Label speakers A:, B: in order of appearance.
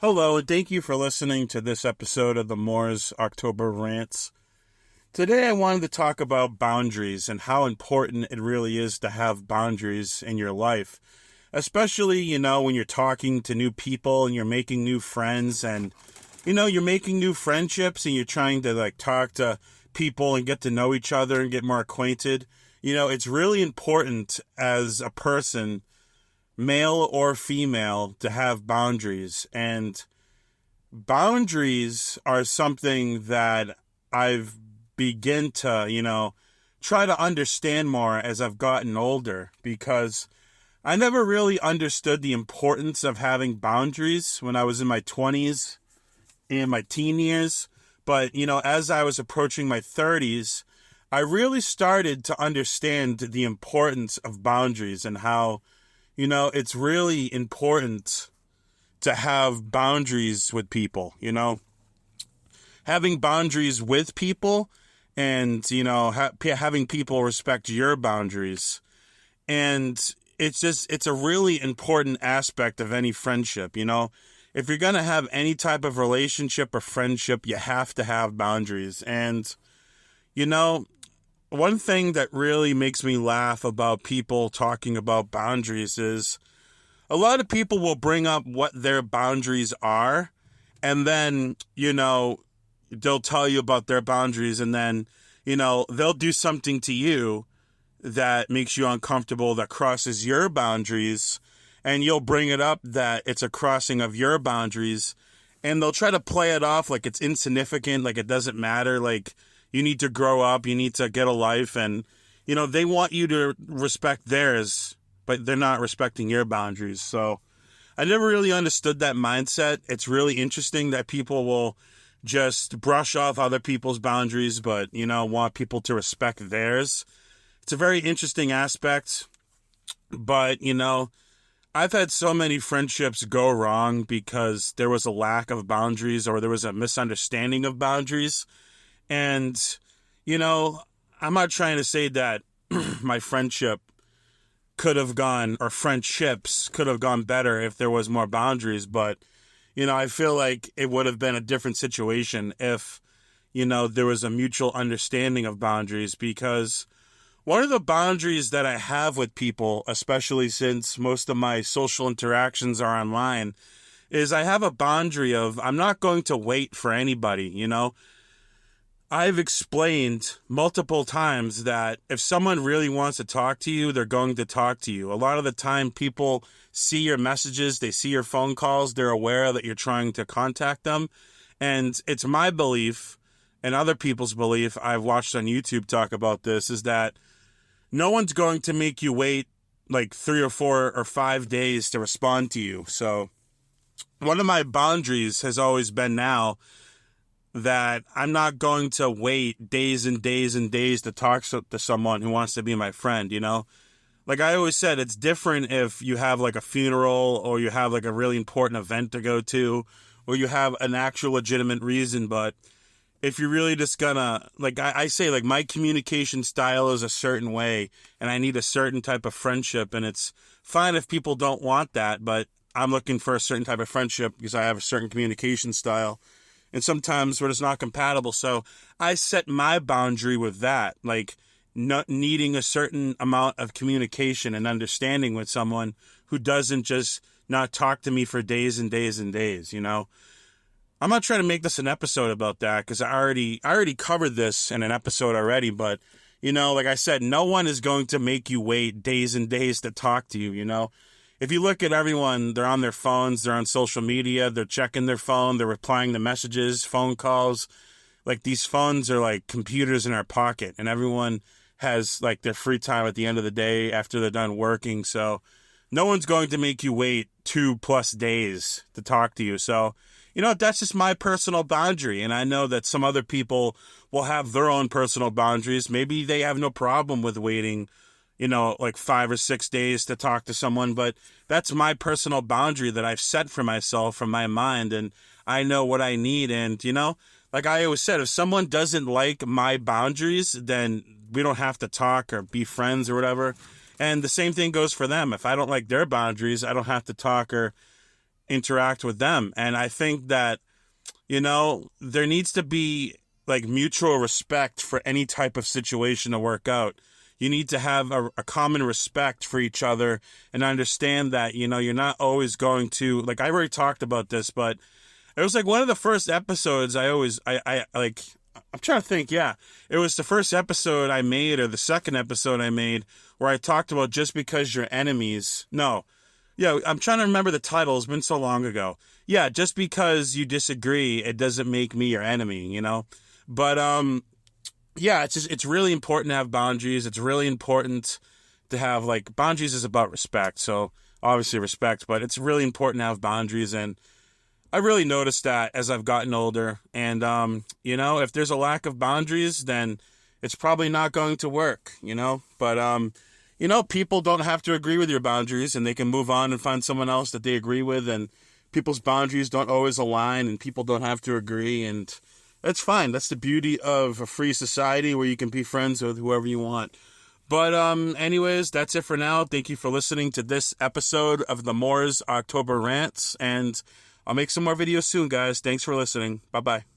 A: Hello, and thank you for listening to this episode of the Moore's October Rants. Today I wanted to talk about boundaries and how important it really is to have boundaries in your life. Especially, when you're talking to new people and you're making new friends and, you're making new friendships and you're trying to, talk to people and get to know each other and get more acquainted. It's really important as a person, male or female, to have boundaries. And boundaries are something that I've begun to, try to understand more as I've gotten older, because I never really understood the importance of having boundaries when I was in my 20s and my teen years. But, as I was approaching my 30s, I really started to understand the importance of boundaries and how, it's really important to have boundaries with people, having boundaries with people and, having people respect your boundaries. And it's a really important aspect of any friendship. If you're going to have any type of relationship or friendship, you have to have boundaries. And, one thing that really makes me laugh about people talking about boundaries is a lot of people will bring up what their boundaries are, and then, they'll tell you about their boundaries, and then, they'll do something to you that makes you uncomfortable, that crosses your boundaries, and you'll bring it up that it's a crossing of your boundaries, and they'll try to play it off like it's insignificant, like it doesn't matter, like you need to grow up, you need to get a life, and, they want you to respect theirs, but they're not respecting your boundaries. So I never really understood that mindset. It's really interesting that people will just brush off other people's boundaries, but, want people to respect theirs. It's a very interesting aspect, but, I've had so many friendships go wrong because there was a lack of boundaries or there was a misunderstanding of boundaries. And, I'm not trying to say that my friendship could have gone, or friendships could have gone better if there was more boundaries, but, I feel like it would have been a different situation if, there was a mutual understanding of boundaries, because one of the boundaries that I have with people, especially since most of my social interactions are online, is I have a boundary of I'm not going to wait for anybody, I've explained multiple times that if someone really wants to talk to you, they're going to talk to you. A lot of the time, people see your messages, they see your phone calls, they're aware that you're trying to contact them. And it's my belief, and other people's belief, I've watched on YouTube talk about this, is that no one's going to make you wait like 3 or 4 or 5 days to respond to you. So one of my boundaries has always been now that I'm not going to wait days and days and days to talk to someone who wants to be my friend, Like I always said, it's different if you have like a funeral or you have like a really important event to go to or you have an actual legitimate reason. But if you're really just gonna, like I say, like my communication style is a certain way and I need a certain type of friendship, and it's fine if people don't want that, but I'm looking for a certain type of friendship because I have a certain communication style. And sometimes we're just not compatible. So I set my boundary with that, like not needing a certain amount of communication and understanding with someone who doesn't just not talk to me for days and days and days, I'm not trying to make this an episode about that because I already covered this in an episode already. But, like I said, no one is going to make you wait days and days to talk to you, If you look at everyone, they're on their phones, they're on social media, they're checking their phone, they're replying to messages, phone calls. Like these phones are like computers in our pocket, and everyone has like their free time at the end of the day after they're done working. So no one's going to make you wait 2+ days to talk to you. So, that's just my personal boundary. And I know that some other people will have their own personal boundaries. Maybe they have no problem with waiting like 5 or 6 days to talk to someone, but that's my personal boundary that I've set for myself from my mind, and I know what I need. And, like I always said, if someone doesn't like my boundaries, then we don't have to talk or be friends or whatever. And the same thing goes for them. If I don't like their boundaries, I don't have to talk or interact with them. And I think that, there needs to be like mutual respect for any type of situation to work out. You need to have a common respect for each other and understand that, you're not always going to, like, I already talked about this, but it was like one of the first episodes I'm trying to think, yeah. It was the first episode I made or the second episode I made where I talked about just because you're enemies. No. Yeah, I'm trying to remember the title. It's been so long ago. Yeah, just because you disagree, it doesn't make me your enemy, But, yeah, it's really important to have boundaries. It's really important to have, like, boundaries is about respect. So, obviously respect, but it's really important to have boundaries. And I really noticed that as I've gotten older. And, if there's a lack of boundaries, then it's probably not going to work, But, people don't have to agree with your boundaries, and they can move on and find someone else that they agree with. And people's boundaries don't always align, and people don't have to agree. And that's fine. That's the beauty of a free society where you can be friends with whoever you want. But anyways, that's it for now. Thank you for listening to this episode of the Moore's October Rants. And I'll make some more videos soon, guys. Thanks for listening. Bye-bye.